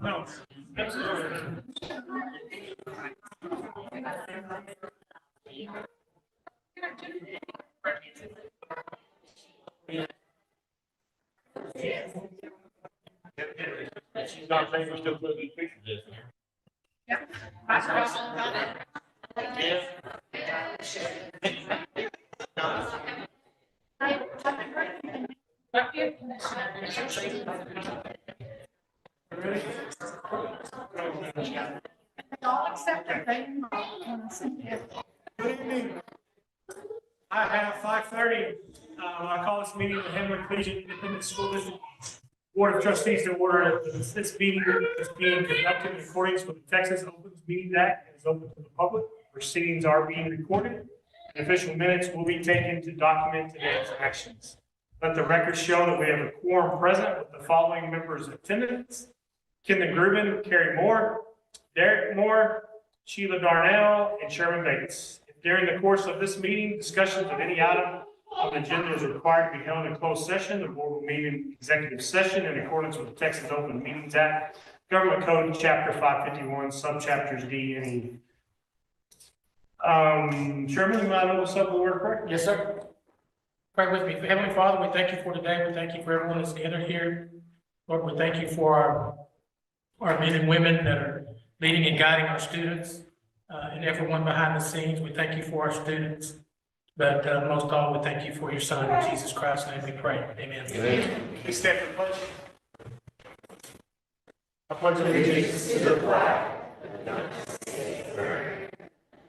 No, absolutely. She's not saying we're still putting pictures in. Yeah. All except that they Good evening. I have 5:30. I call this meeting of the Hamlet Collegiate Independent School District Board of Trustees to order. This meeting is being conducted in accordance with the Texas Open Meetings Act and is open to the public. Proceedings are being recorded. Official minutes will be taken to document today's actions. Let the record show that we have a quorum present with the following members in attendance: Kendra Grubin, Carrie Moore, Derek Moore, Sheila Darnell, and Sherman Bates. If during the course of this meeting, discussions of any item of the agenda is required to be held in closed session, the board will meet in executive session in accordance with the Texas Open Meetings Act, Government Code, Chapter 551, Subchapters D and E. Sherman, you might open us up with a word of prayer? Yes, sir. Pray with me. Heavenly Father, we thank you for today. We thank you for everyone that's gathered here. Lord, we thank you for our men and women that are leading and guiding our students and everyone behind the scenes. We thank you for our students. But most of all, we thank you for your Son, in Jesus Christ's name we pray. Amen. Amen. Please stand for the pledge. I pledge allegiance to the flag of the United States of America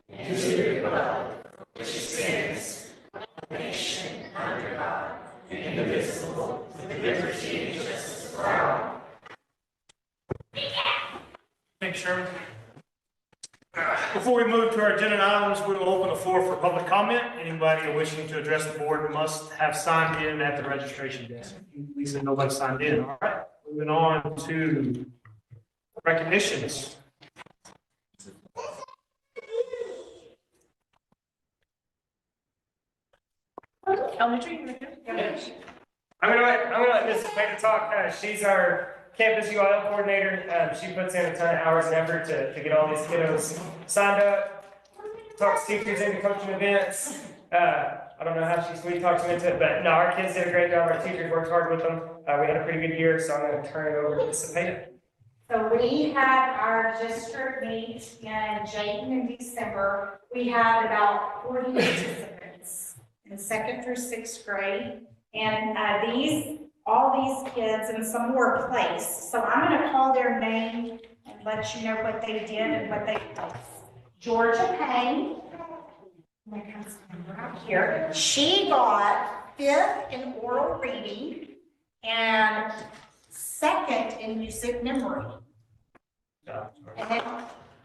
and to the republic which stands one nation under God, indivisible, with liberty and justice for all. Thanks, Sherman. Before we move to our agenda items, we will open the floor for public comment. Anybody wishing to address the board must have signed in at the registration desk. Lisa, nobody signed in. All right, moving on to recognitions. elementary. I'm gonna let Ms. Payne talk. She's our campus UIL coordinator. She puts in a ton of hours and effort to get all these kiddos signed up, talks teachers into coaching events. I don't know how we talked them into it, but no, our kids did a great job. Our teachers worked hard with them. We had a pretty good year, so I'm gonna turn it over to Ms. Payne. So we had our district meet in Jayton in December. We had about 40 participants in second through sixth grade. And all these kids and some were placed. So I'm going to call their name and let you know what they did and what they placed. Georgia Payne, right here. She got 5th in oral reading and 2nd in music memory. And then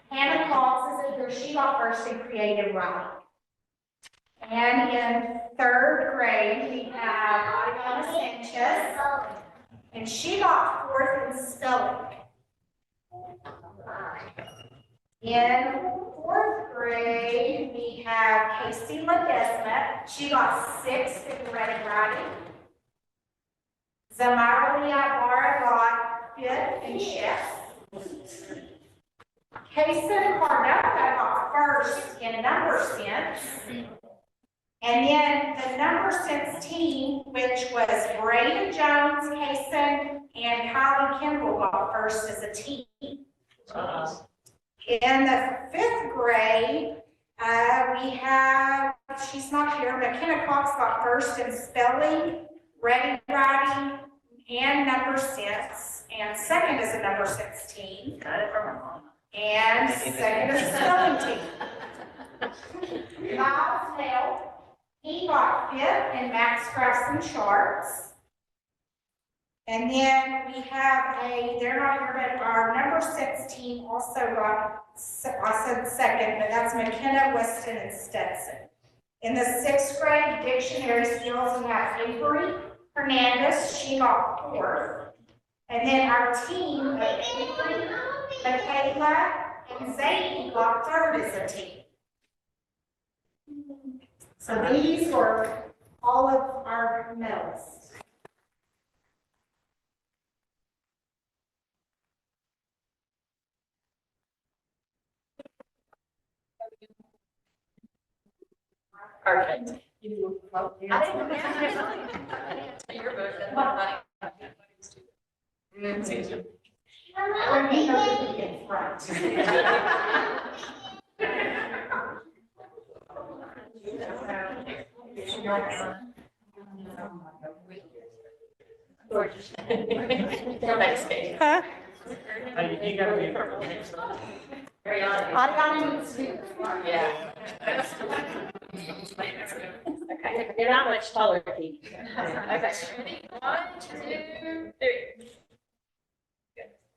Hannah Cox is here. She got 1st in creative writing. And in 3rd grade, we have Ariana Sanchez, and she got 4th in spelling. In 4th grade, we have Casey Ledesma. She got 6th in reading writing. Zamara Ibarra got 5th in chess. Kason Cardona got 1st in number sense. And then the number sense team, which was Brayden Jones, Kason, and Kylie Kimball got 1st as a team. In the 5th grade, we have, she's not here, McKenna Cox got 1st in spelling, reading, writing, and number sense, and 2nd as a number sense team. Got it from her mom. And 2nd as a spelling team. Miles Snell, he got 5th in math, graphs, and charts. And then we have they're not here, but our number sense team also got, I said 2nd, but that's McKenna, Weston, and Stetson. In the 6th grade dictionary skills, we have Avery Hernandez, she got 4th. And then our team of Avery, Michaela, and Zadie got 3rd as a team. So these were all of our medalists. Perfect. I didn't. Your vote. Next page. Huh? You gotta be. Very on. Yeah. Okay, you're not much taller, Pete. Okay, ready? 1, 2, 3.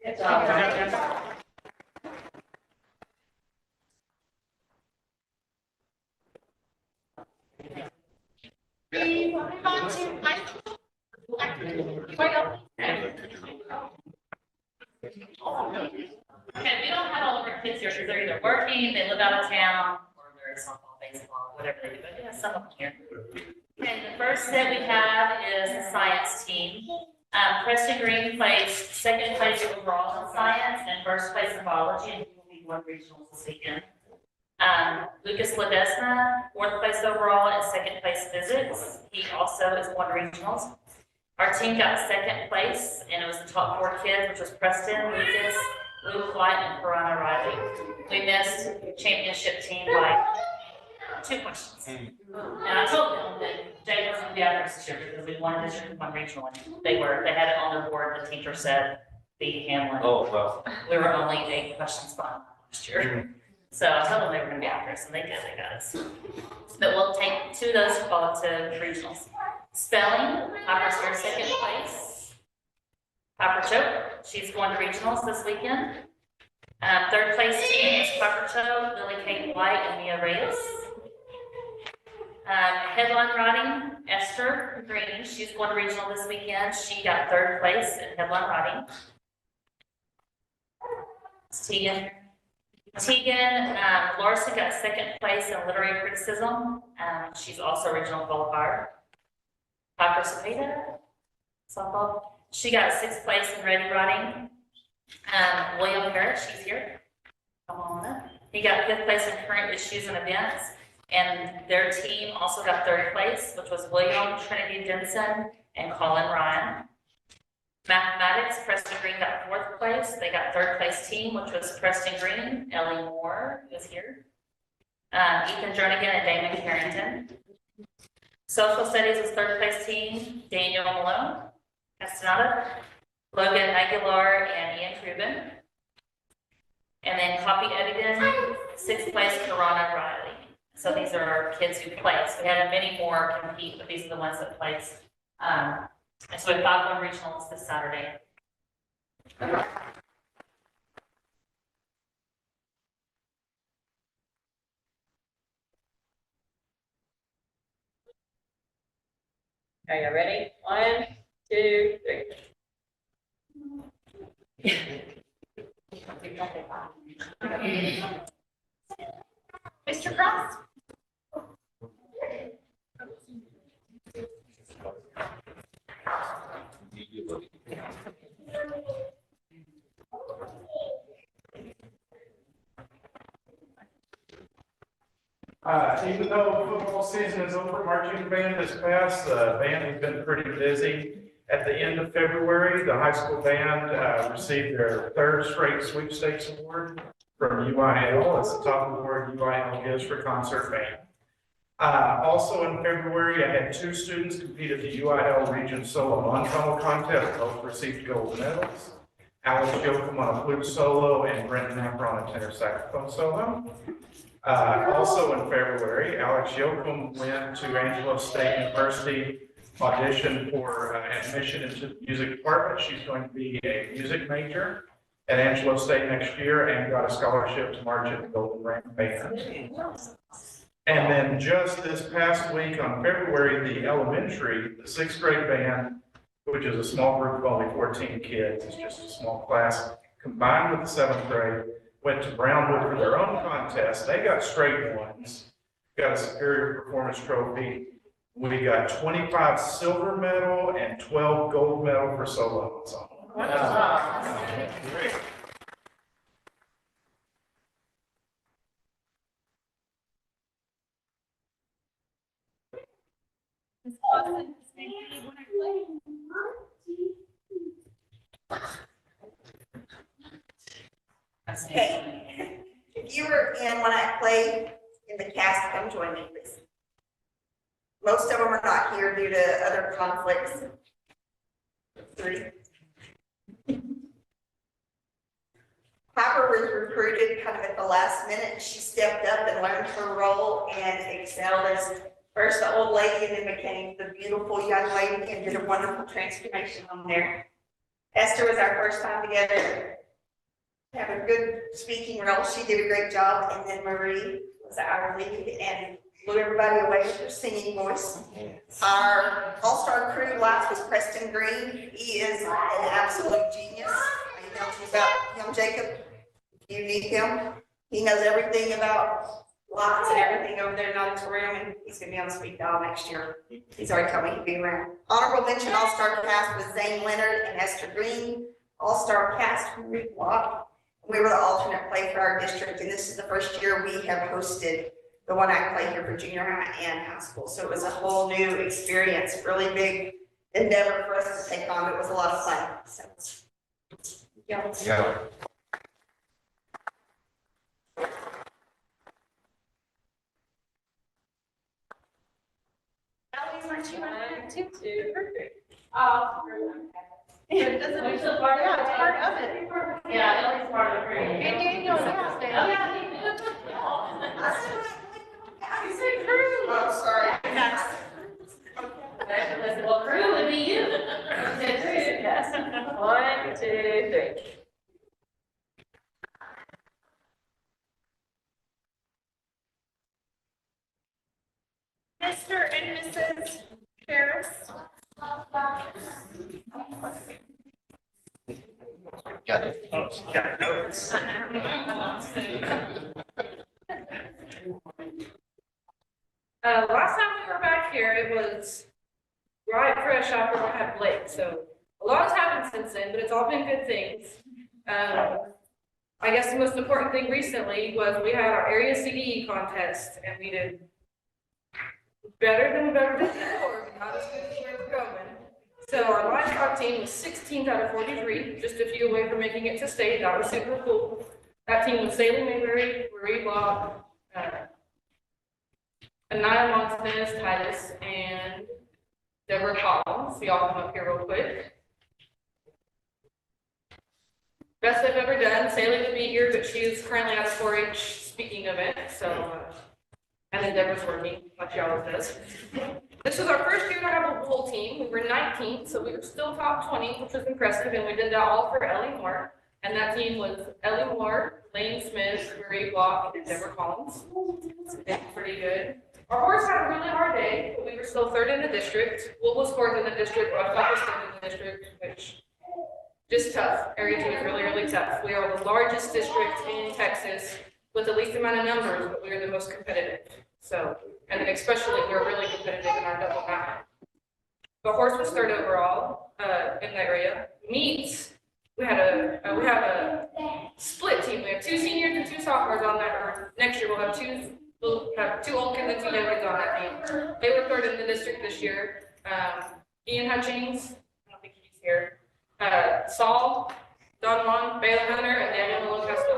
Good job. We move on to high school. Okay, we don't have all of our kids here because they're either working, they live out of town, or they're in softball, baseball, whatever they do, but yeah, some of them here. Okay, the first set we have is the science team. Preston Green placed second place overall in science and first place in biology, and he will be one regionals this weekend. Lucas Ledesma, fourth place overall and second place physics. He also is one regionals. Our team got second place, and it was the top 4 kids, which was Preston, Lucas, Luke White, and Piranha Riley. We missed championship team by 2 questions. And I told them that Jay was going to be after us this year because we won district and one regional. And they had it on their board. The teacher said, beat Hamlin. Oh, wow. We were only 8 questions behind last year. So I told them they were going to be after us, and they got us. But we'll take 2 of those to follow to regionals. Spelling, Piper's here second place. Piper Choate, she's going to regionals this weekend. Third place team is Piper Choate, Lily Kate White, and Mia Reyes. Headline writing, Esther Green, she's going to regional this weekend. She got third place in headline writing. It's Tegan. Larson got second place in literary criticism. She's also regional qualifier. Piper Cepeda, softball. She got 6th place in ready writing. William Parrish, she's here. Come on up. He got 5th place in current issues and events. And their team also got 3rd place, which was William Trinity Denson and Colin Ryan. Mathematics, Preston Green got 4th place. They got 3rd place team, which was Preston Green, Ellie Moore, who is here, Ethan Jernigan, and Damon Carrington. Social Studies was 3rd place team, Daniel Malone, Castaneda, Logan Aguilar, and Ian Trubin. And then Copy Editing, 6th place, Piranha Riley. So these are our kids who placed. We had many more compete, but these are the ones that placed. And so we have 5 regionals this Saturday. Are you ready? 1, 2, 3. Mr. Cross? Even though football season is over, marching band has passed, the band has been pretty busy. At the end of February, the high school band received their 3rd straight sweepstakes award from UIL. It's the top award UIL gives for concert band. Also in February, I had 2 students compete at the UIL Region Solo Non-Tunnel Contest. Both received gold medals. Alex Yoakum on a flute solo and Brent Napper on a tenor saxophone solo. Also in February, Alex Yoakum went to Angelo State University, auditioned for admission into the music department. She's going to be a music major at Angelo State next year and got a scholarship to march at the Golden Ring Band. And then just this past week on February, the elementary, the 6th grade band, which is a small group of only 14 kids, it's just a small class, combined with the 7th grade, went to Brownwood for their own contest. They got straight ones, got a superior performance trophy. We got 25 silver medal and 12 gold medal for solo ensemble. Great. Ms. Clausen, Ms. Mangy, when I play. Okay. If you were in when I played in the cast, come join me, please. Most of them are not here due to other conflicts. 3. Piper was recruited kind of at the last minute. She stepped up and learned her role and excelled as first the old lady and then became the beautiful young lady and did a wonderful transformation on there. Esther was our first time together. Have a good speaking role. She did a great job. And then Marie was our lead and blew everybody away with her singing voice. Our all-star crew last was Preston Green. He is an absolute genius. I emailed you about young Jacob. You need him. He knows everything about lots and everything over there in the auditorium, and he's gonna be on speed dial next year. He's already told me he'll be around. Honorable mention all-star cast was Zane Leonard and Esther Green. All-star cast, Marie Block. We were the alternate play for our district, and this is the first year we have hosted the one act play here for junior high and high school. So it was a whole new experience, really big endeavor for us to take on. It was a lot of fun. So, yeah. Ellie's my two on too. 2, 3. It doesn't, it's a part of it. Yeah, Ellie's part of the crew. And Daniel, yeah. You said crew. Oh, sorry. Well, crew would be you. Yes. 1, 2, 3. Mr. and Mrs. Ferris. Got it. Oh, she got notes. Last time we were back here, it was right fresh after we had Blake, so a lot has happened since then, but it's all been good things. I guess the most important thing recently was we had our area CDE contest, and we did better than we've ever done before, but not as good as we were going. So our livestock team was 16 out of 43, just a few away from making it to state. That was super cool. That team was Salem Mayberry, Marie Block, Anaya Montanez, Titus, and Deborah Collins. Y'all come up here real quick. Best I've ever done. Salem would be here, but she is currently at a 4-H speaking event, so, and then Deborah's working, like she always does. This was our first year to have a full team. We were 19th, so we were still top 20, which was impressive, and we did that all for Ellie Moore. And that team was Ellie Moore, Lane Smith, Marie Block, and Deborah Collins. It's pretty good. Our horse had a really hard day, but we were still 3rd in the district. What was 4th in the district, I thought was 3rd in the district, which just tough. Area 2 is really, really tough. We are the largest district in Texas with the least amount of numbers, but we are the most competitive. So, and then especially we're really competitive in our double mount. The horse was 3rd overall in the area. Meets, we have a split team. We have 2 seniors and 2 sophomores on that. Or next year we'll have 2 old kids and 2 young kids on that team. They were 3rd in the district this year. Ian Hutchings, I don't think he's here. Saul, Don Juan, Baylor Hunter, and Daniel Malone Castro.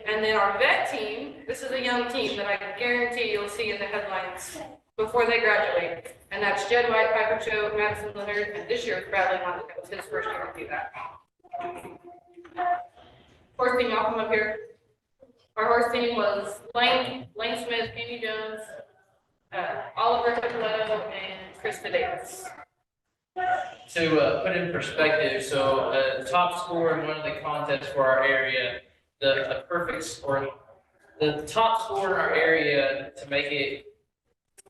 And then our vet team, this is a young team that I guarantee you'll see in the headlines before they graduate. And that's Jed White, Piper Cho, Madison Leonard, and this year it's Bradley Hunt. It was his first year to do that. Horse team, y'all come up here. Our horse team was Lane Smith, Amy Jones, Oliver Picoletto, and Krista Davis. To put in perspective, so the top score in one of the contests for our area, the perfect score, the top score in our area to make it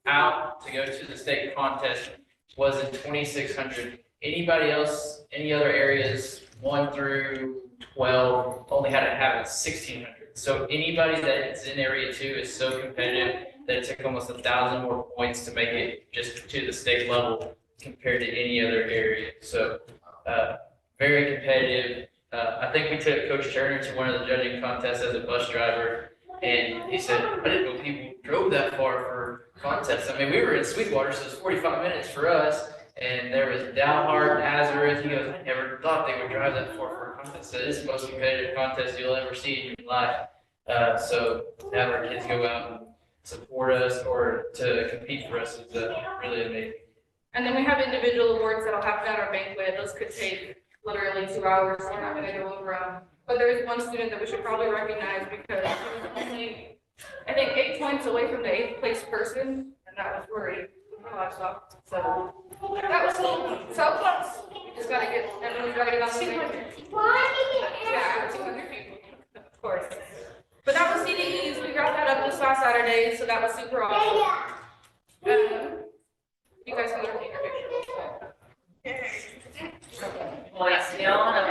out to go to the state contest was in 2,600. Anybody else, any other areas, 1 through 12, only had to have it 1,600. So anybody that is in area 2 is so competitive that it took almost 1,000 more points to make it just to the state level compared to any other area. So very competitive. I think we took Coach Turner to one of the judging contests as a bus driver, And he said, I didn't know people drove that far for contests. I mean, we were in Sweetwater, so it's 45 minutes for us. And there was Dalhart, Nazareth. He goes, I never thought they would drive that far for a contest. So it's the most competitive contest you'll ever see in your life. So to have our kids go out and support us or to compete for us is really amazing. And then we have individual awards that'll happen at our banquet. Those could take literally 2 hours. We're not gonna go over them. But there is one student that we should probably recognize because he was only, I think, 8 points away from the 8th place person, and that was Rory Livestock. So that was so close. We just gotta get, everyone's gotta get on the same page. Yeah, 200 people, of course. But that was CDEs. We got that up this last Saturday, so that was super awesome. You guys can go take your picture. Well, yes, we all know.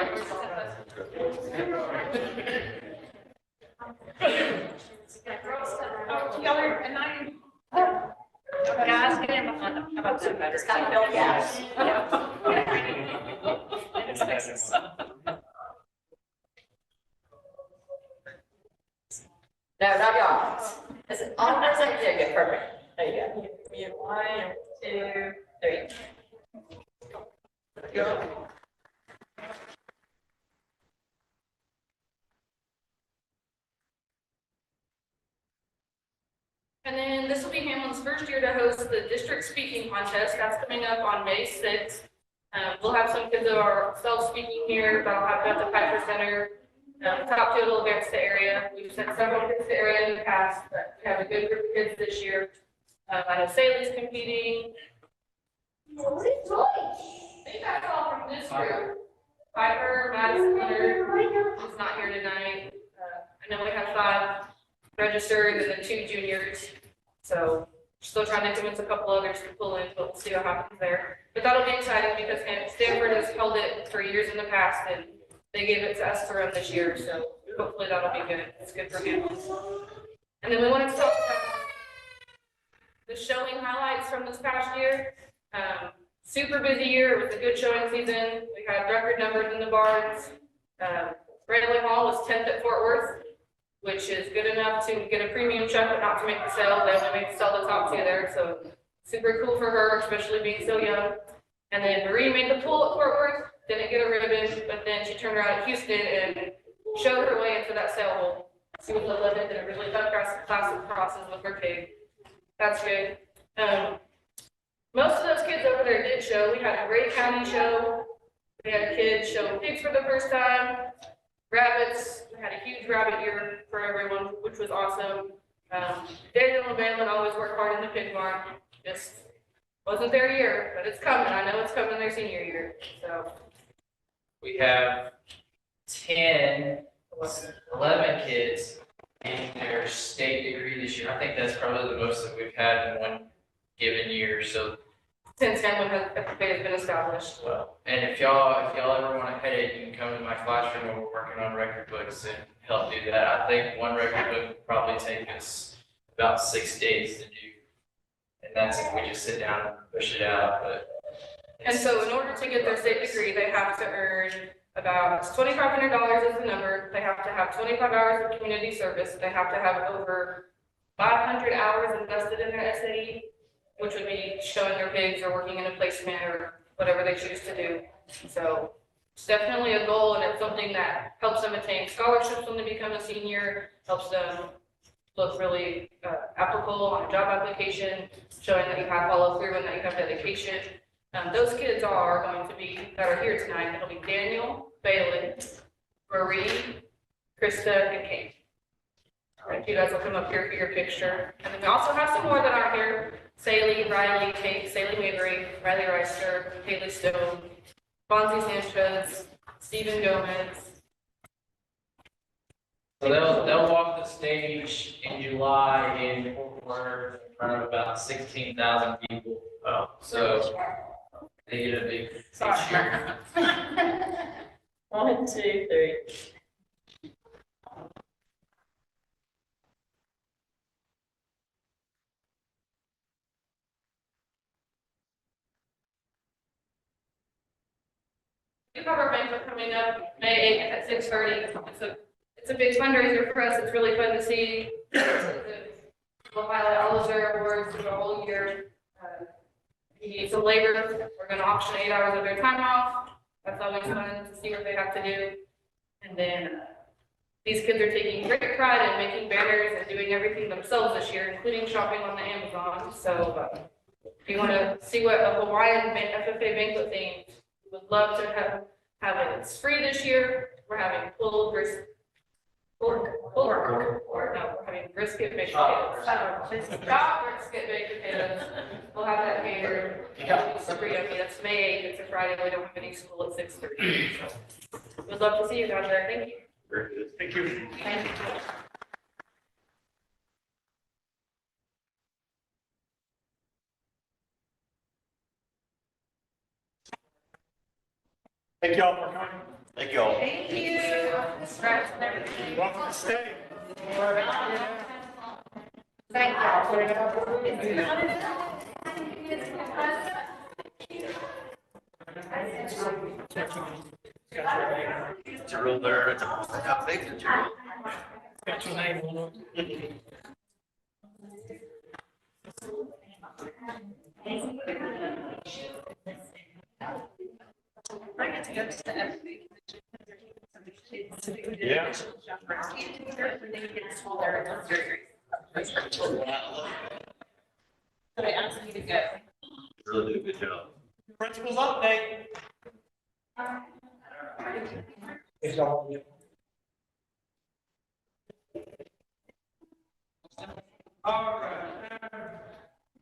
Y'all are, and I. Guys, get in behind them. How about some better? It's kind of built, No, not y'all. Is it on the same? There you go, perfect. There you go. You 1, 2, 3. Go. And then this will be Hamlin's first year to host the district speaking contest. That's coming up on May 6th. We'll have some kids of ourselves speaking here, that'll happen at the Piper Center. Top total events to area. We've sent several kids to area in the past, but we have a good group of kids this year. I know Sally's competing. I think that's all from this group. Piper, Madison, Hunter is not here tonight. I know we have 5 registered and then 2 juniors. So still trying to convince a couple others to pull in, but we'll see what happens there. But that'll be exciting because Stanford has held it for years in the past and they gave it to us to run this year. So hopefully that'll be good. It's good for him. And then we wanted to talk about the showing highlights from this past year. Super busy year. It was a good showing season. We had record numbers in the barns. Rayleigh Hall was 10th at Fort Worth, which is good enough to get a premium check, but not to make the sale. They only make the sell the top 2 there, so super cool for her, especially being so young. And then Marie made the pool at Fort Worth, didn't get a ribbon, but then she turned around at Houston and showed her way into that sale hole. She was 11th in a really tough classic crosses with her pig. That's good. Most of those kids over there did show. We had a great county show. We had kids show pigs for the first time. Rabbits, we had a huge rabbit year for everyone, which was awesome. Daniel and Balin always work hard in the pig barn. Just wasn't their year, but it's coming. I know it's coming their senior year. So We have 11 kids getting their state degree this year. I think that's probably the most that we've had in one given year. So since Hamlin has been established. well, and if y'all ever want a headache, you can come to my classroom when we're working on record books and help do that. I think one record book would probably take us about 6 days to do. And that's if we just sit down and push it out, but. And so in order to get their state degree, they have to earn about $2,500 is the number. They have to have 25 hours of community service. They have to have over 500 hours invested in their SAE, which would be showing their pigs or working in a placement or whatever they choose to do. So it's definitely a goal, and it's something that helps them attain scholarships when they become a senior, helps them look really applicable on a job application, showing that you have follow through and that you have dedication. Those kids are going to be, that are here tonight, it'll be Daniel, Balin, Marie, Krista, and Kate. All right, you guys will come up here for your picture. And then we also have some more that aren't here. Saley, Riley, Kate, Saley Mabry, Riley Reister, Haley Stone, Bonzi Sanchez, Stephen Gomez. So they'll walk the stage in July in Fort Worth in front of about 16,000 people. Oh, so they get a big cheer. 1, 2, 3. We have our banquet coming up May 8th at 6:30. It's it's a big fundraiser for us. It's really fun to see. We'll highlight all of their awards through the whole year. He needs some labor. We're gonna auction 8 hours of their time off. That's always fun to see what they have to do. And then these kids are taking great pride in making banners and doing everything themselves this year, including shopping on the Amazon. So if you want to see what a Hawaiian FFA banquet theme, we would love to have it. It's free this year. We're having pulled brisket. We're having brisket baked potatoes. Shop brisket baked potatoes. We'll have that catered. It's free. I mean, it's May 8th. It's a Friday. We don't have any school at 6:30. So we'd love to see you guys there. Thank you. Very good. Thank you. Thank you. Thank y'all for coming. Thank you all. Thank you. Congrats on everything. You're welcome to stay. Thank It's a real there. It's how big is it? Got your name on it. Yeah. So I asked you to go. Really do a good job. Principal's update. It's all you. All right.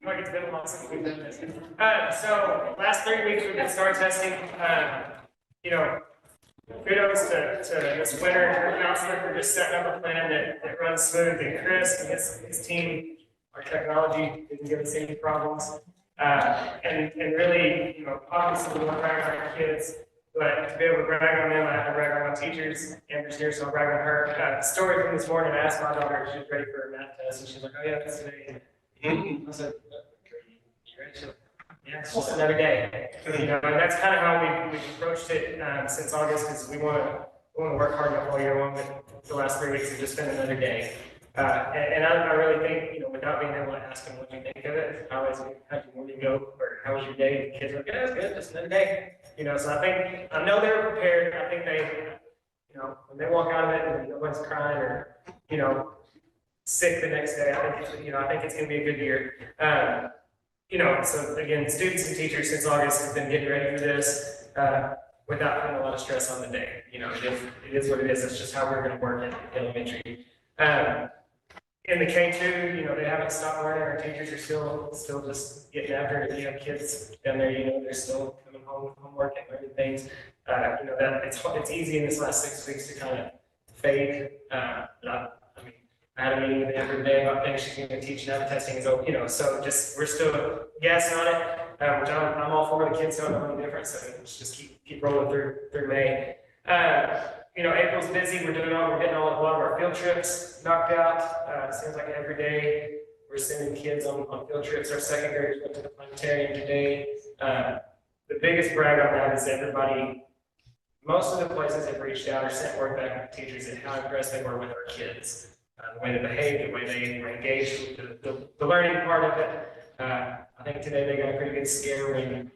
Like it's been a while since we've done this. So last 3 weeks we've been STAR testing. You know, kudos to this winter counselor for just setting up a plan that runs smooth, and Chris and his team, our technology didn't give us any problems. And really, you know, obviously we want to brag on our kids, but to be able to brag on them, I have to brag on my teachers. Amber's here, so I'll brag on her. The story from this morning, I asked my daughter if she was ready for her math test, and she's like, oh yeah, that's today. I said, you ready? She's like, yeah, it's just another day. You know, and that's kind of how we've approached it since August, because we want to work hard all year long, but the last 3 weeks have just been another day. And I really think, you know, without being able to ask them what you think of it, I always how'd your morning go, or how was your day? The kids are like, yeah, it's good, just another day. You know, so I know they're prepared. I think they, you know, when they walk out of it and no one's crying or, you know, sick the next day, I think it's going to be a good year. You know, so again, students and teachers since August have been getting ready for this without putting a lot of stress on the day. You know, it is what it is. It's just how we're going to work in elementary. In the K2, you know, they haven't stopped learning. Our teachers are still just getting after it. You have kids down there, you know, they're still coming home with homework and learning things. You know, that it's easy in this last 6 weeks to kind of fade. I had a meeting with Amber today about things she's going to teach now. The testing is over, you know, so just we're still gassing on it, which I'm all for. The kids don't know any different, so let's just keep rolling through May. You know, April's busy. We're getting all a lot of our field trips knocked out. Seems like every day we're sending kids on field trips. Our second graders went to the planetarium today. The biggest brag on that is everybody, most of the places have reached out or sent word back to teachers and how impressed they were with our kids. The way they behaved, the way they were engaged with the learning part of it. I think today they got a pretty good scare when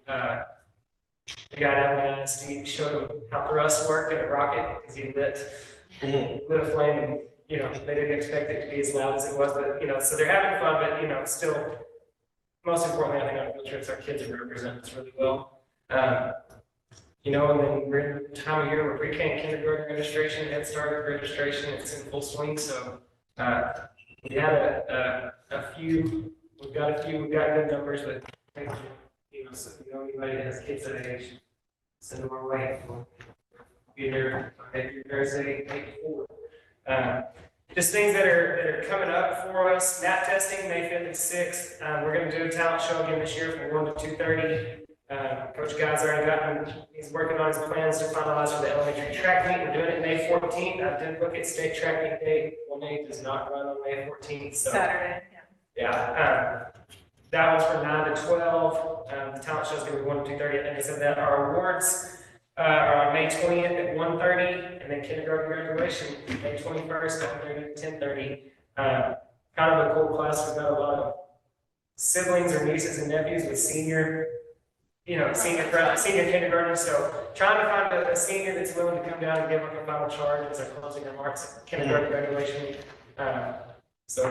the guy down there, Steve, showed them how thrust worked in a rocket because he lit a flame, and you know they didn't expect it to be as loud as it was, but you know, so they're having fun, but you know, still, most importantly, I think on field trips, our kids are representing us really well. You know, and then we're in the time of year where pre-K and kindergarten registration, Head Start registration, it's in full swing, so we had we've got good numbers, but you know, so if you know anybody that has kids that age, send them our way. We'll be there maybe Thursday, May 4th. Just things that are coming up for us. Math testing, May 5th and 6th. We're going to do a talent show again this year from 1 to 2:30. Coach Guy's already he's working on his plans to finalize for the elementary track meet. We're doing it May 14th. I did look at state track meet date. 1A does not run on May 14th. So Saturday, yeah. That one's from 9 to 12. The talent show is going to be 1 to 2:30. And I said that our awards are on May 20th at 1:30, and then kindergarten graduation, May 21st, 9:30 to 10:30. Kind of a cool class. We've got a lot of siblings or nieces and nephews with senior kindergarten. So trying to find a senior that's willing to come down and give like a final charge as our closing remarks at kindergarten graduation. So,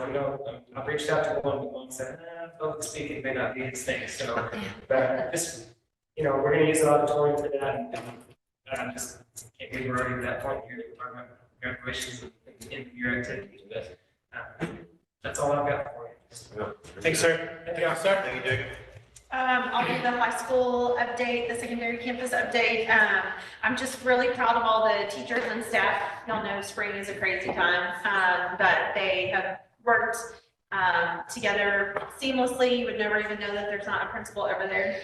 I've reached out to one, but one said, public speaking may not be his thing. So, but just, we're going to use the auditorium for that. And just can't believe we're already at that point here to talk about graduations and end of year activities. But that's all I've got for you. Thanks, sir. Thank you, sir. Thank you, Jake. I'll do the high school update, the secondary campus update. I'm just really proud of all the teachers and staff. Y'all know spring is a crazy time, but they have worked together seamlessly. You would never even know that there's not a principal over there.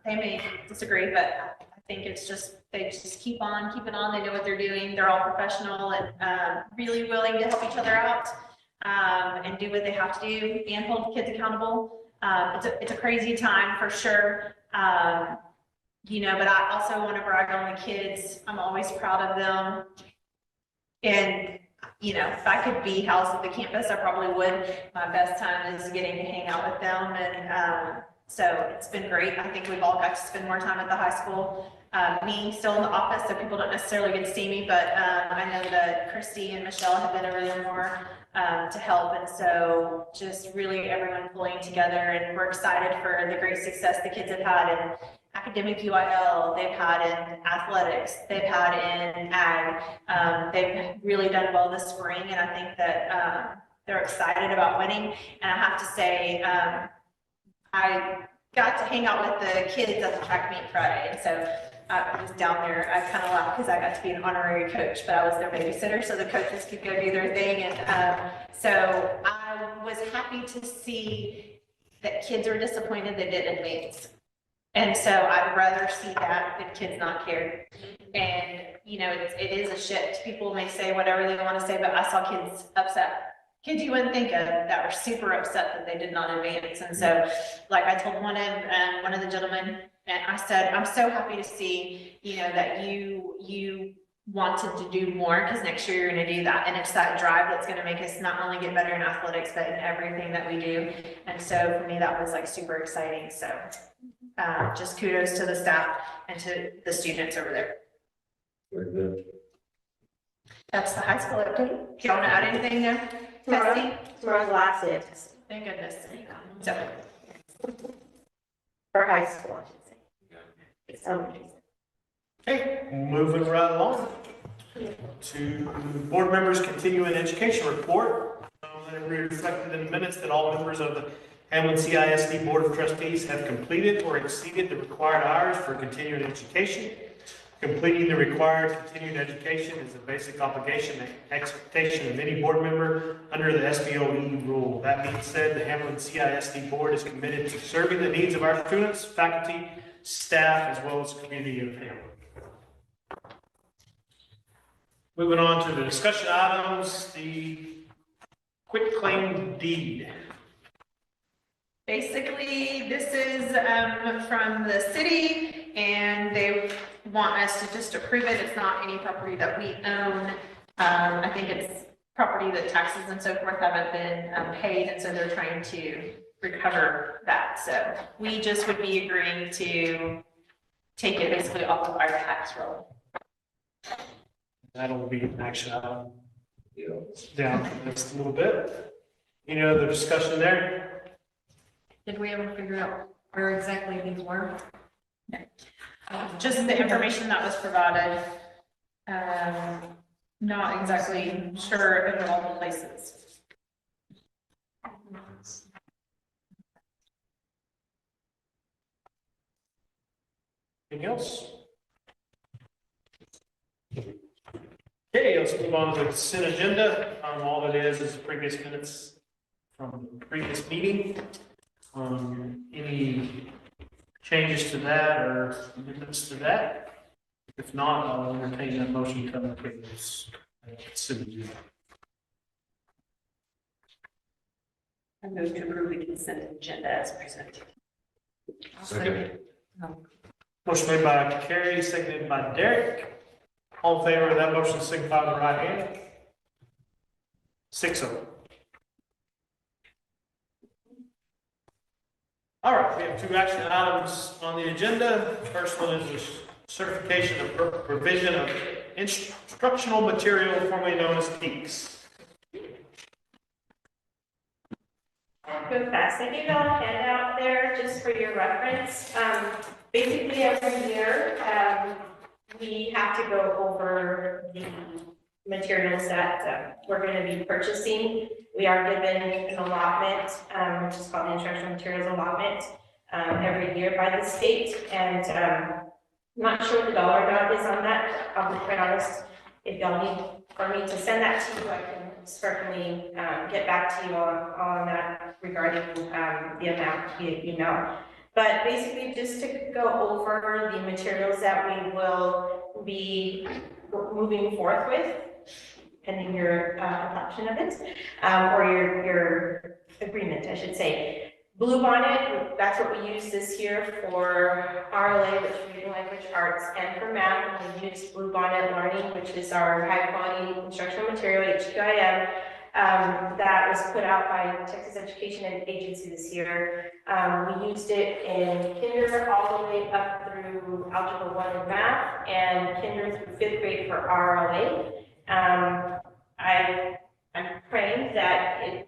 They may disagree, but I think it's just, they just keep on keeping on. They know what they're doing. They're all professional and really willing to help each other out and do what they have to do and hold kids accountable. It's a crazy time for sure. But I also want to brag on the kids. I'm always proud of them. And, if I could be housed at the campus, I probably would. My best time is getting to hang out with them. And so it's been great. I think we've all got to spend more time at the high school. Me still in the office, so people don't necessarily get to see me, but I know that Christy and Michelle have been over there more to help. And so just really everyone pulling together, and we're excited for the great success the kids have had in academic UIL, they've had in athletics, they've had in ag. They've really done well this spring, and I think that they're excited about winning. And I have to say, I got to hang out with the kids at the track meet Friday, and so I was down there. I kind of laughed because I got to be an honorary coach, but I was their babysitter, so the coaches could go do their thing. And so I was happy to see that kids are disappointed they didn't advance. And so I'd rather see that than kids not care. And, it is a shift. People may say whatever they want to say, but I saw kids upset. Kids you wouldn't think of that were super upset that they did not advance. And so, like I told one of the gentlemen, and I said, I'm so happy to see, that you wanted to do more, because next year you're going to do that. And it's that drive that's going to make us not only get better in athletics, but in everything that we do. And so for me, that was like super exciting. So just kudos to the staff and to the students over there. Very good. That's the high school update. Do you want to add anything there? Testing? Tomorrow's the last day of testing Thank goodness. So, for high school, I should say. It's elementary. Okay, moving right along to board members' continuing education report. Let it be reflected in the minutes that all members of the Hamlin CISD Board of Trustees have completed or exceeded the required hours for continuing education. Completing the required continuing education is a basic obligation and expectation of any board member under the SBOE rule. That being said, the Hamlin CISD Board is committed to serving the needs of our students, faculty, staff, as well as the community of Hamlin. Moving on to the discussion items, the quitclaim deed. basically, this is from the city, and they want us to just approve it. It's not any property that we own. I think it's property that taxes and so forth haven't been paid, and so they're trying to recover that. So we just would be agreeing to take it basically off of our tax roll. That'll be an action item. Down just a little bit. Any other discussion there? Did we ever figure out where exactly these were? No. Just the information that was provided. Not exactly sure of all the places. Anything else? Okay, let's move on to the consent agenda. All it is previous minutes from the previous meeting. Any changes to that or amendments to that? If not, I'll entertain a motion to approve this consent agenda. I move to approve the consent agenda as presented. Second. Motion made by Carrie, seconded by Derek. All in favor of that motion, signify with the right hand. 6-0. All right, we have 2 action items on the agenda. First one is the certification of provision of instructional material formerly known as TEACS. Go fast. I gave y'all a handout there just for your reference. Basically, every year, we have to go over the materials that we're going to be purchasing. We are given an allotment, which is called the instructional materials allotment, every year by the state. And I'm not sure what the dollar amount is on that. I'll be quite honest. If y'all need for me to send that to you, I can certainly get back to you on that regarding the amount via email. But basically, just to go over the materials that we will be moving forth with, pending your adoption of it, or your agreement, I should say. Bluebonnet, that's what we use this year for RLA, which is Reading Language Arts, and for math, we use Bluebonnet Learning, which is our high-quality instructional material, HCISD, that was put out by Texas Education Agency this year. We used it in kinder all the way up through Algebra 1 and math, and kinder through 5th grade for RLA. I'm praying that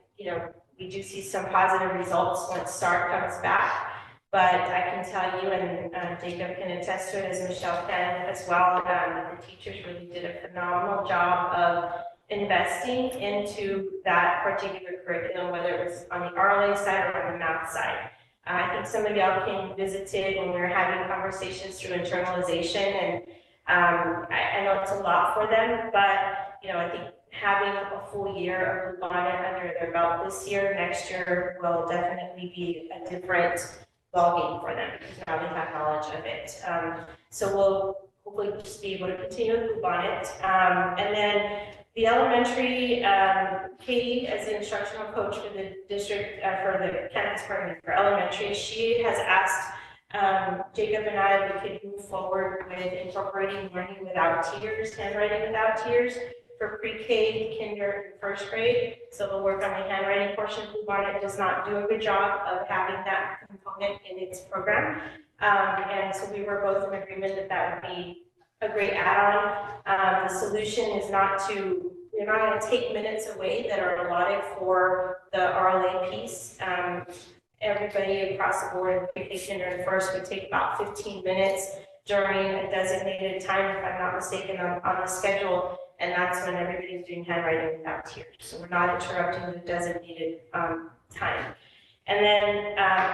we do see some positive results once STAR comes back, but I can tell you, and Jacob can attest to it, as Michelle can as well, that the teachers really did a phenomenal job of investing into that particular curriculum, whether it was on the RLA side or on the math side. I think some of y'all came and visited when we were having conversations through internalization, and I know it's a lot for them, but I think having a full year of Bluebonnet under their belt this year, next year will definitely be a different ballgame for them because now they have knowledge of it. So we'll hopefully just be able to continue with Bluebonnet. And then the elementary, Katie, as the instructional coach for the district, for the campus department for elementary, she has asked Jacob and I if we could move forward with incorporating learning without tears, handwriting without tears, for pre-K, kinder, and 1st grade. So we'll work on the handwriting portion. Bluebonnet does not do a good job of having that component in its program. And so we were both in agreement that that would be a great add-on. The solution is we're not going to take minutes away that are allotted for the RLA piece. Everybody across the board, pre-K, kinder, and 1st would take about 15 minutes during a designated time, if I'm not mistaken, on the schedule. And that's when everybody's doing handwriting without tears. So we're not interrupting the designated time. And then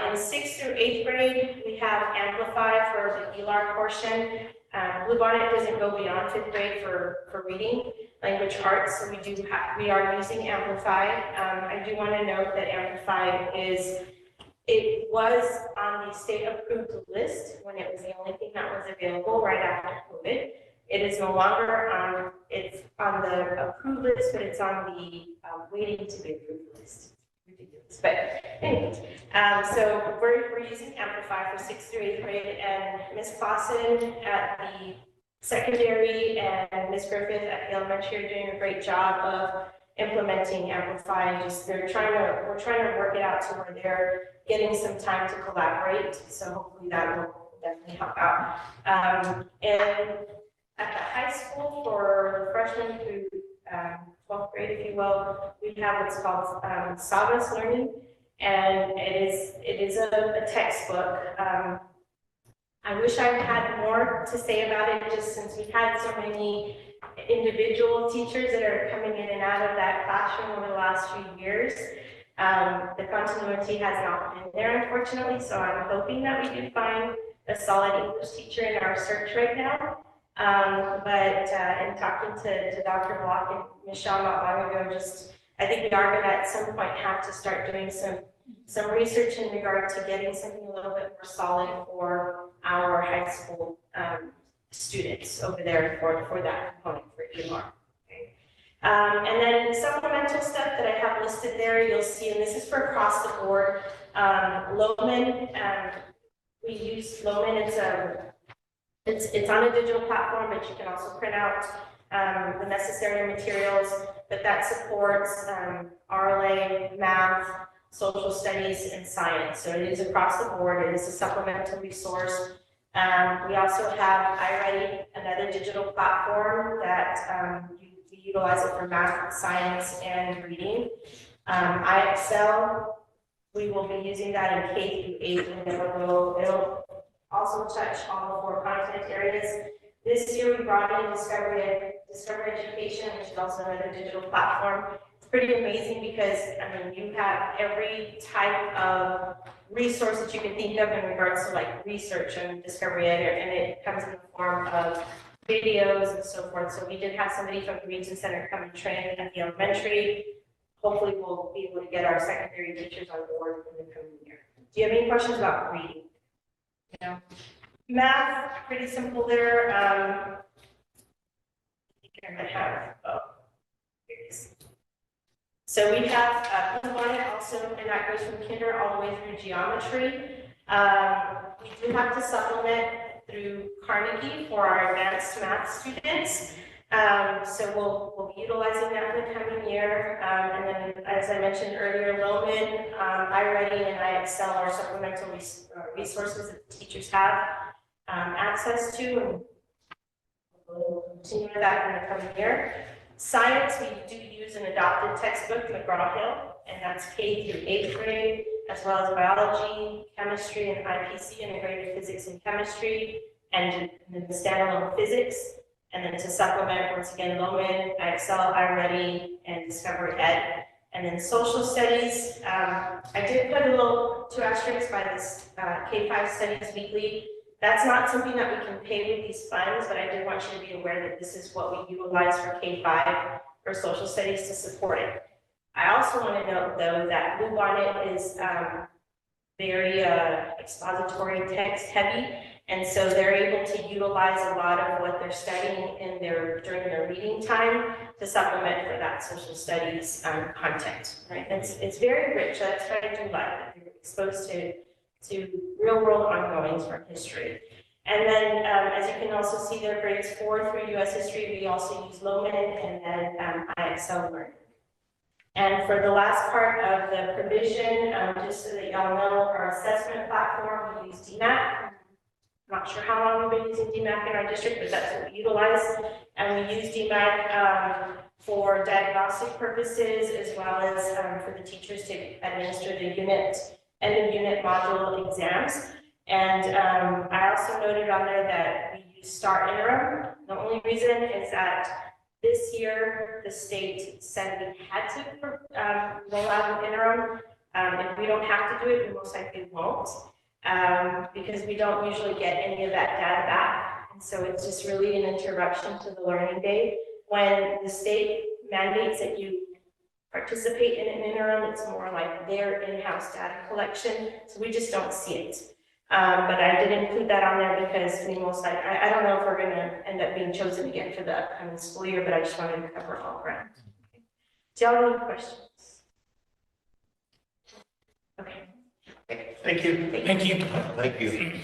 in 6th through 8th grade, we have Amplify for the ELAR portion. Bluebonnet doesn't go beyond 5th grade for reading language arts, so we are using Amplify. I do want to note that Amplify it was on the state approved list when it was the only thing that was available right after COVID. It is no longer on, it's on the approved list, but it's on the waiting to be approved list. Ridiculous. But anyways, so we're using Amplify for 6th through 8th grade, and Ms. Clausen at the secondary and Ms. Griffith at the elementary are doing a great job of implementing Amplify. We're trying to work it out to where they're getting some time to collaborate. So hopefully that will definitely help out. And at the high school, for freshmen through 12th grade, if you will, we have what's called Savas Learning, and it is a textbook. I wish I had more to say about it, just since we've had so many individual teachers that are coming in and out of that classroom over the last few years. The continuity has not been there, unfortunately, so I'm hoping that we do find a solid English teacher in our search right now. But in talking to Dr. Block and Michelle not long ago, I think we are going to at some point have to start doing some research in regard to getting something a little bit more solid for our high school students over there for that component for EMR. Okay. And then supplemental stuff that I have listed there, you'll see, and this is for across the board. Loman, we use Loman. It's It's on a digital platform, but you can also print out the necessary materials, but that supports RLA, math, social studies, and science. So it is across the board. It is a supplemental resource. We also have iReady, another digital platform that we utilize it for math, science, and reading. iExcel, we will be using that in K through 8, and it'll also touch all 4 content areas. This year we brought in Discovery Education, which is also another digital platform. It's pretty amazing because, I mean, you have every type of resource that you can think of in regards to like research and Discovery Ed, and it comes in the form of videos and so forth. So we did have somebody from the Region Center come and train at the elementary. Hopefully we'll be able to get our secondary teachers on board in the coming year. Do you have any questions about reading? No. Math, pretty simple there. I think I might have, here it is. So we have Blue also, and that goes from kinder all the way through geometry. We do have to supplement through Carnegie for our advanced math students. So we'll be utilizing that in the coming year. And then, as I mentioned earlier, Loman, iReady, and iExcel are supplemental resources that the teachers have access to, and we'll continue with that in the coming year. Science, we do use an adopted textbook, McGraw-Hill, and that's K through 8th grade, as well as biology, chemistry, and IPC, integrated physics and chemistry, and then the standalone physics. And then to supplement, once again, Loman, iExcel, iReady, and Discovery Ed. And then social studies, I did put a little 2 asterisks by this K-5 Studies Weekly. That's not something that we can pay with these funds, but I did want you to be aware that this is what we utilize for K-5 for social studies to support it. I also want to note, though, that Bluebonnet is very expository text heavy, and so they're able to utilize a lot of what they're studying in during their reading time to supplement for that social studies content, right? It's very rich. That's what I do like, that you're exposed to real world ongoings from history. And then, as you can also see there, grades 4 through US history, we also use Loman and then iExcel Learn. And for the last part of the provision, just so that y'all know, our assessment platform, we use DMAC. I'm not sure how long we've been using DMAC in our district, but that's what we utilize. And we use DMAC for diagnostic purposes, as well as for the teachers to administer the end of unit module exams. And I also noted on there that we use STAR interim. The only reason is that this year the state said we had to roll out an interim. If we don't have to do it, we most likely won't, because we don't usually get any of that data back. And so it's just really an interruption to the learning day. When the state mandates that you participate in an interim, it's more like their in-house data collection, so we just don't see it. But I did include that on there because we most likely, I don't know if we're gonna end up being chosen again for the upcoming school year, but I just wanted to cover all ground. Do y'all have any questions? Okay. Thank you. Thank you. Thank you.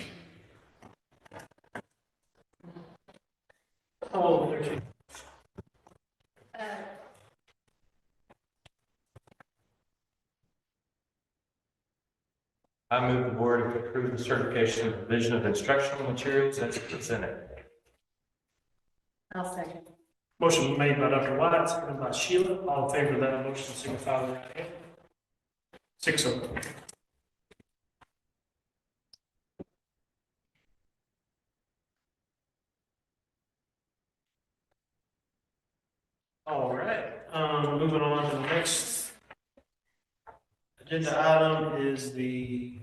Oh, okay. I move the board to approve the certification of provision of instructional materials as presented. I'll second. Motion made by Dr. White, seconded by Sheila. All in favor of that motion, signify with the right hand. 6-0. All right, moving on to the next agenda item is the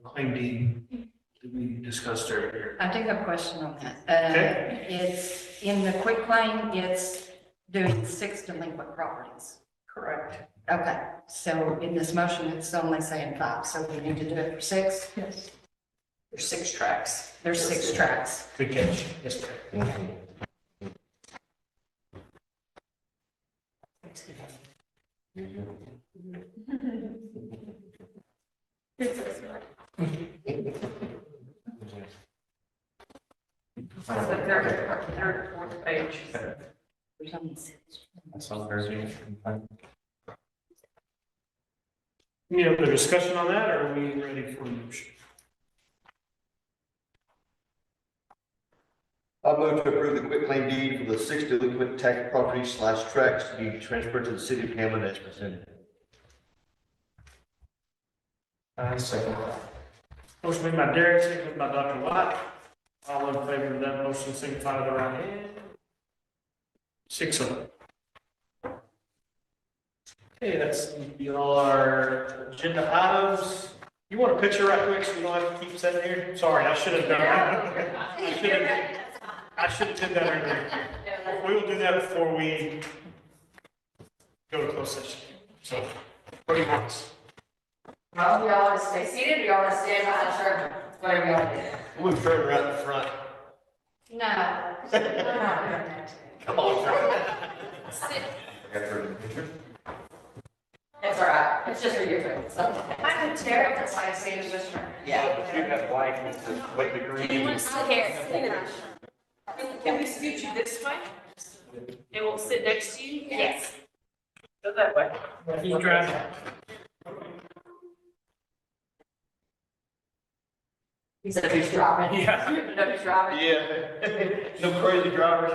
claim deed that we discussed earlier. I do have a question on that. Okay. It's in the quick claim, it's doing 6 delinquent properties. Correct. Okay, so in this motion, it's only saying 5, so we need to do it for 6? Yes. There's 6 tracks. There's 6 tracks. Good catch. Yes, ma'am. Third, fourth page. That's on Thursday. Any other discussion on that, or are we ready for the motion? I move to approve the quitclaim deed for the 6 delinquent tax properties / tracts to be transferred to the city of Hammond as presented. Second. Motion made by Derek, seconded by Dr. White. All in favor of that motion, signify by the right hand. 6-0. Okay, that's all our agenda items. You want a picture right quick so you don't have to keep sitting here? Sorry, I should have done that. I should have done that earlier. We will do that before we go to closed session. So, what do you want us? Well, we all want to stay seated, we all want to stand behind the curtain, whatever we all do. We'll turn right in the front. No. We're not doing that. Come on, Charlie. Sit. I got her picture. It's all right, it's just for your food, so. I'm a terrible, that's why I say it's just for. Yeah. You have white with the green. Sit here. Can we scoot you this way? And we'll sit next to you? Yes. Go that way. Who's driving? He said who's driving? Yeah. No, who's driving? Yeah. No crazy drivers.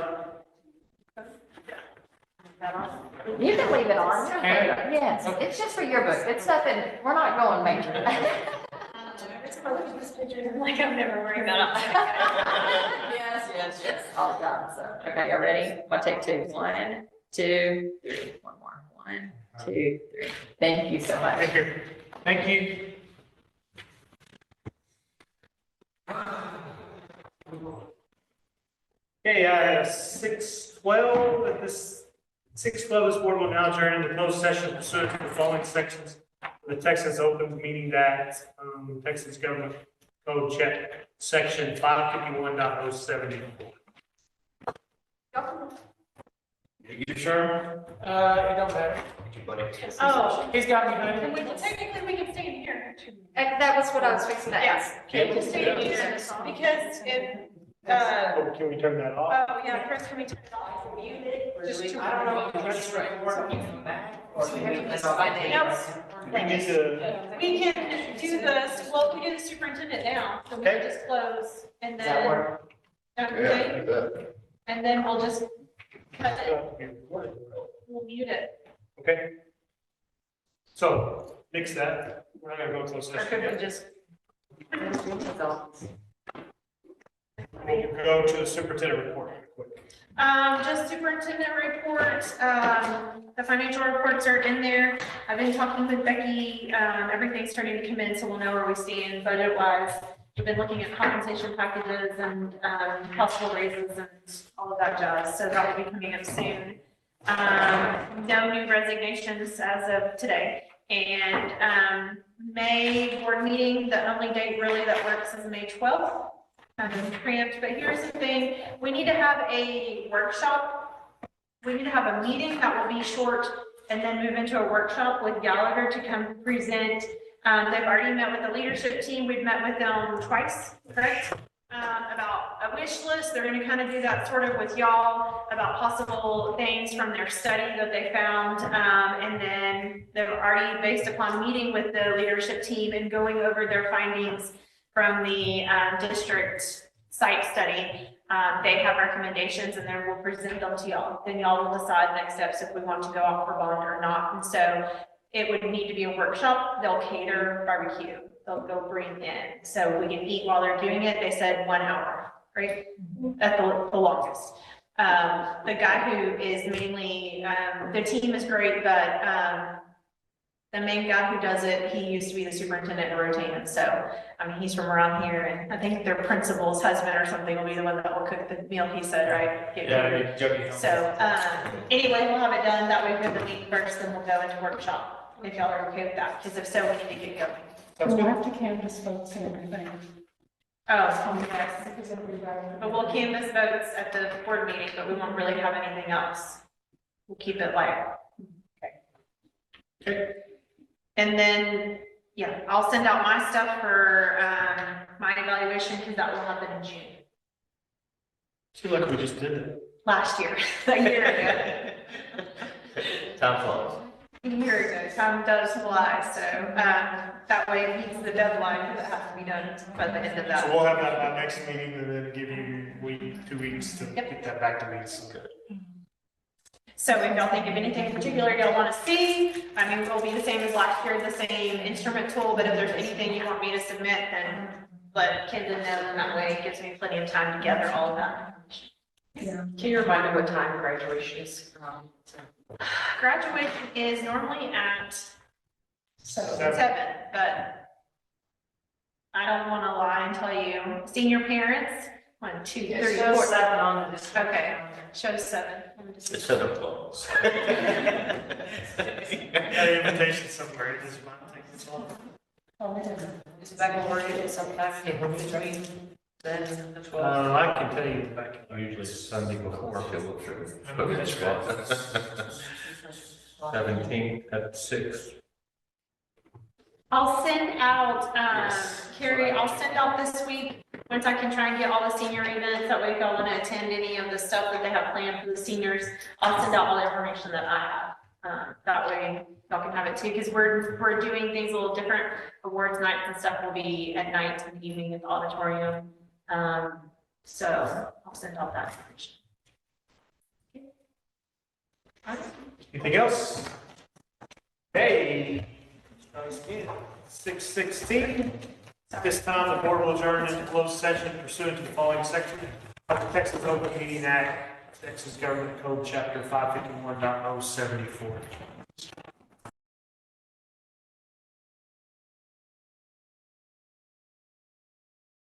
You can leave it on. Yeah. Yes, it's just for your book. It's nothing, we're not going major. Every time I look at this picture, I'm like, I'm never worried about it. Yes, all done, so, okay, y'all ready? I'll take two. 1, 2, 3, one more. 1, 2, 3. Thank you so much. Thank you. Thank you. Okay, 6:12 at this, 6:12, this board will now adjourn into closed session pursuant to the following sections of the Texas Open Meeting Act, Texas Government Code Check, Section 551.074. You sure? It don't matter. Oh, He's got me, honey. and technically we can stay in here. That was what I was fixing to ask. Yeah, we can stay in here because if, Oh, can we turn that off? oh yeah, Chris, can we turn it off? Just to. I don't know if that's right. Or you come back. Or we have to miss by name. We need to, We can do this, well, we do the superintendent now, so we can just close and Does that then, work? okay, and then we'll just cut it, we'll mute it. okay? So, fix that. We're not gonna go close Or session could we yet. just? We'll go to the superintendent report real quick. Just superintendent report, the financial reports are in there. I've been talking with Becky, everything's starting to come in, so we'll know where we stand budget wise. We've been looking at compensation packages and, possible raises and all of that jazz, so that will be coming up soon. No new resignations as of today. And, May board meeting, the only date really that works is May 12th. Kind of cramped, but here's the thing, we need to have a workshop. We need to have a meeting that will be short and then move into a workshop with Gallagher to come present. They've already met with the leadership team. We've met with them twice, correct? About a wish list. They're gonna kind of do that sort of with y'all about possible things from their study that they found. And then they're already, based upon meeting with the leadership team and going over their findings from the district site study, they have recommendations and then we'll present them to y'all. Then y'all will decide next steps if we want to go off for bond or not. And so it would need to be a workshop. They'll cater barbecue. They'll go bring in. So we can eat while they're doing it. They said 1 hour, right? At the longest. The guy who is mainly, the team is great, but the main guy who does it, he used to be the superintendent in Rotan. So, I mean, he's from around here and I think their principal's husband or something will be the one that will cook the meal, he said, right? Yeah, joking. So, anyway, we'll have it done. That way we have the meeting first, then we'll go into workshop, if y'all are okay with that, because if so, we need to get going. We'll have to canvass votes and everything. Oh, yes. But we'll canvass votes at the board meeting, but we won't really have anything else. We'll keep it light. Okay. And then, yeah, I'll send out my stuff for, my evaluation, because that will happen in June. Feel like we just did it. last year, a year ago. Time flies. A year ago, time does fly, so, that way it meets the deadline, because it has to be done by the end of So that. we'll have that by next meeting and then give you a week, 2 weeks to Yep. get that back to me. So good. So if y'all think of anything in particular y'all want to see, I mean, it'll be the same as last year, the same instrument tool, but if there's anything you want me to submit, then let Kendon know, and that way it gives me plenty of time to gather all of that information. Can you remind me what time graduation is? Graduation is normally at Seven. 7, but I don't want to lie and tell you. Senior parents, 1, 2, 3, 4. 7 on this. Okay, shows 7. It's 7 o'clock. Got an invitation somewhere, it doesn't mind taking this long. Is it back on word sometime in between then and the 12? I can tell you back. Usually Sunday before. That's right. 17th at 6. I'll send out, Carrie, I'll send out this week, once I can try and get all the senior events, that way if y'all want to attend any of the stuff that they have planned for the seniors, I'll send out all the information that I have. That way y'all can have it too, because we're doing things a little different. Awards nights and stuff will be at night and evening at the auditorium. So I'll send out that information. Anything else? Hey. 6:16. At this time, the board will adjourn into closed session pursuant to the following section of the Texas Open Meeting Act, Texas Government Code, Chapter 551.074.